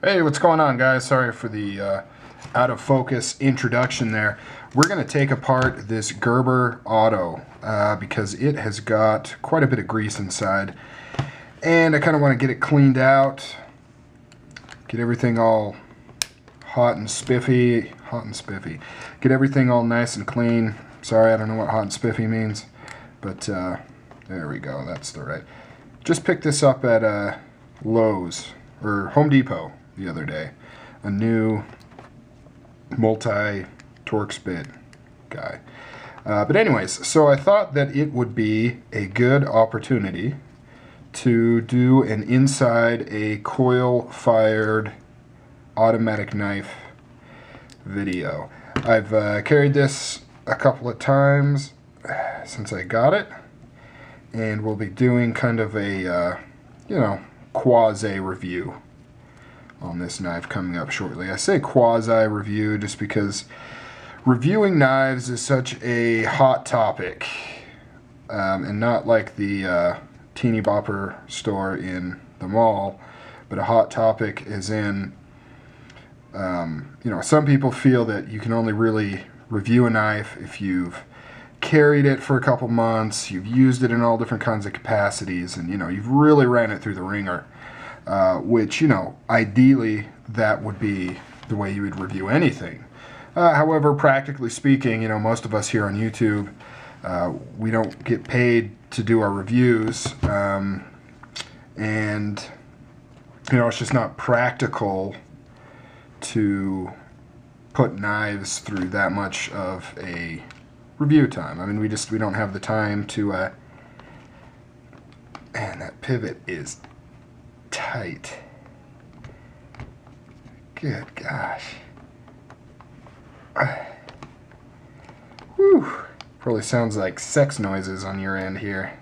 Hey, what's going on, guys? Sorry for the out of focus introduction there. We're going to take apart this Gerber auto because it has got quite a bit of grease inside, and I kind of want to get it cleaned out, get everything all hot and spiffy, get everything all nice and clean. Sorry, I don't know what hot and spiffy means, but there we go, that's the right. Just picked this up at Lowe's or Home Depot the other day, a new multi-Torx bit guy. But anyways, so I thought that it would be a good opportunity to do an inside a coil-fired automatic knife video. I've carried this a couple of times since I got it, and we'll be doing kind of a, quasi review on this knife coming up shortly. I say quasi review just because reviewing knives is such a hot topic, and not like the teeny bopper store in the mall, but a hot topic is in, some people feel that you can only really review a knife if you've carried it for a couple months, you've used it in all different kinds of capacities, and you've really ran it through the ringer. Which, ideally that would be the way you would review anything. However, practically speaking, most of us here on YouTube, we don't get paid to do our reviews, and it's just not practical to put knives through that much of a review time. I mean, we don't have the time to, and that pivot is tight. Good gosh. Whew. Probably sounds like sex noises on your end here.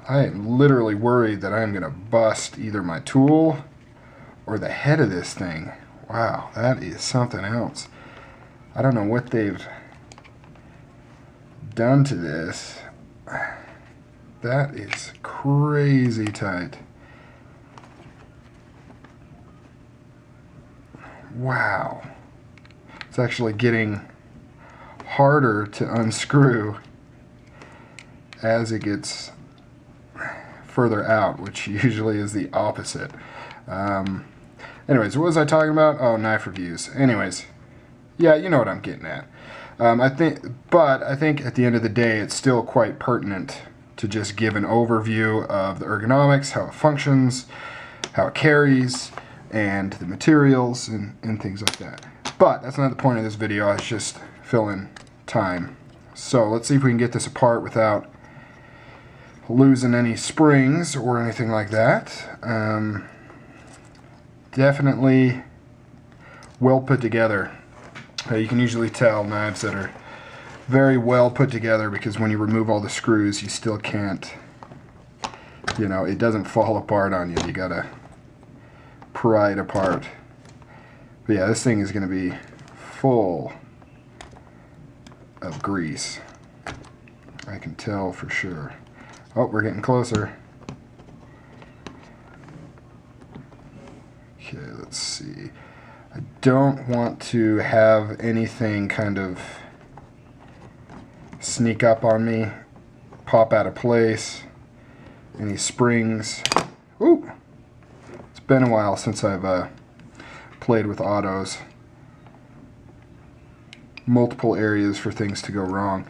I am literally worried that I'm going to bust either my tool or the head of this thing. Wow, that is something else. I don't know what they've done to this. That is crazy tight. Wow. It's actually getting harder to unscrew as it gets further out, which usually is the opposite. Anyways, what was I talking about? Oh, knife reviews. Anyways, yeah, you know what I'm getting at. I think at the end of the day, it's still quite pertinent to just give an overview of the ergonomics, how it functions, how it carries, and the materials and things like that. But that's not the point of this video. I was just filling time. So let's see if we can get this apart without losing any springs or anything like that. Definitely well put together. You can usually tell knives that are very well put together because when you remove all the screws, you still can't, it doesn't fall apart on you. You gotta pry it apart. But yeah, this thing is gonna be full of grease. I can tell for sure. Oh, we're getting closer. Okay, let's see. I don't want to have anything kind of sneak up on me, pop out of place, any springs. Ooh, it's been a while since I've played with autos. Multiple areas for things to go wrong.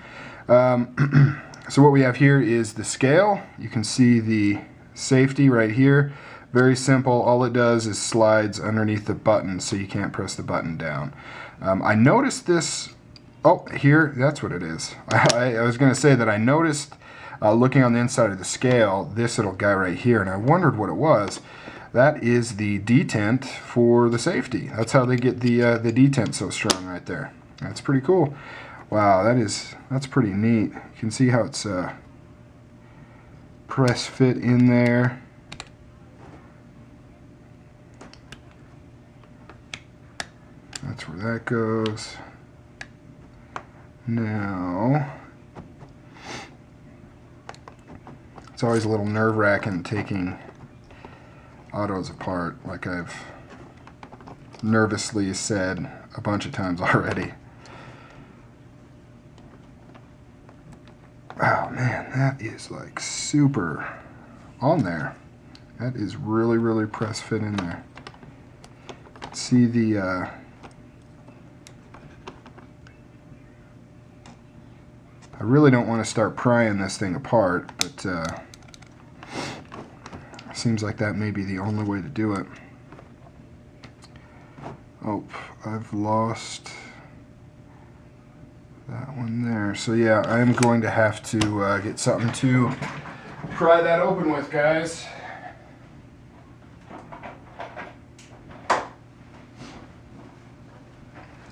So what we have here is the scale. You can see the safety right here. Very simple. All it does is slides underneath the button so you can't press the button down. I noticed this. Oh, here, that's what it is. I was going to say that I noticed, looking on the inside of the scale, this little guy right here, and I wondered what it was. That is the detent for the safety. That's how they get the detent so strong right there. That's pretty cool. Wow, that's pretty neat. You can see how it's press fit in there. That's where that goes. Now, it's always a little nerve-wracking taking autos apart, like I've nervously said a bunch of times already. Oh man, that is like super on there. That is really, really press fit in there. See the I really don't want to start prying this thing apart, but seems like that may be the only way to do it. Oh, I've lost that one there. So yeah, I'm going to have to get something to pry that open with, guys.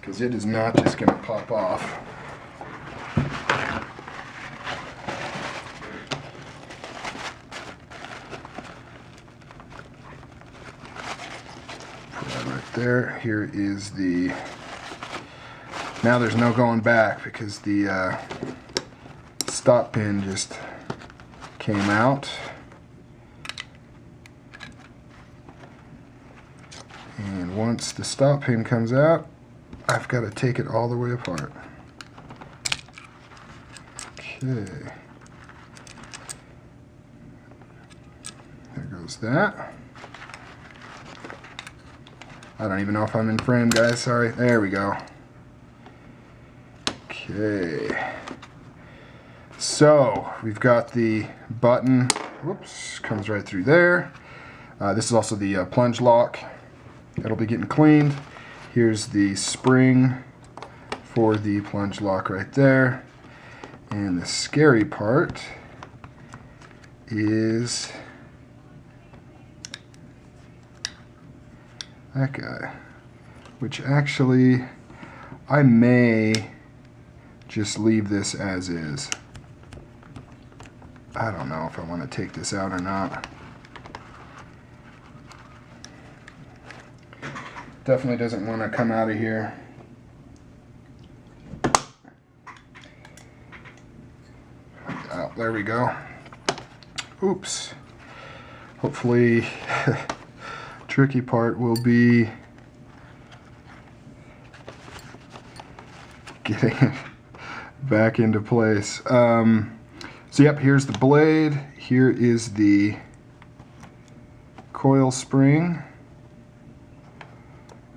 Because it is not just going to pop off. Put that right there. Here is the... Now there's no going back because the stop pin just came out. And once the stop pin comes out, I've got to take it all the way apart. Okay. There goes that. I don't even know if I'm in frame, guys. Sorry. There we go. Okay. So, we've got the button. Whoops. Comes right through there. This is also the plunge lock. It'll be getting cleaned. Here's the spring for the plunge lock right there. And the scary part is that guy, which actually I may just leave this as is. I don't know if I want to take this out or not. Definitely doesn't want to come out of here. Oh, there we go. Oops. Hopefully, tricky part will be getting it back into place. So yep, here's the blade. Here is the coil spring.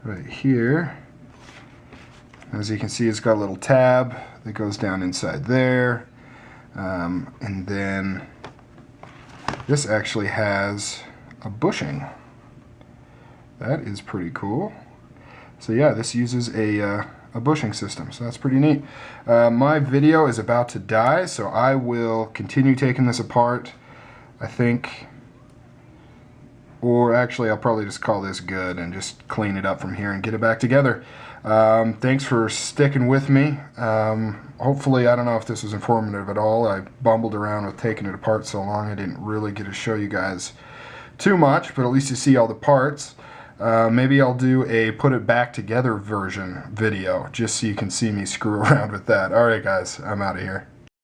Right here. As you can see, it's got a little tab that goes down inside there. And then this actually has a bushing. That is pretty cool. So yeah, this uses a bushing system, so that's pretty neat. My video is about to die, so I will continue taking this apart, I think. Or actually, I'll probably just call this good and just clean it up from here and get it back together. Thanks for sticking with me. Hopefully, I don't know if this was informative at all. I bumbled around with taking it apart so long I didn't really get to show you guys too much, but at least you see all the parts. Maybe I'll do a put it back together version video just so you can see me screw around with that. Alright guys, I'm out of here.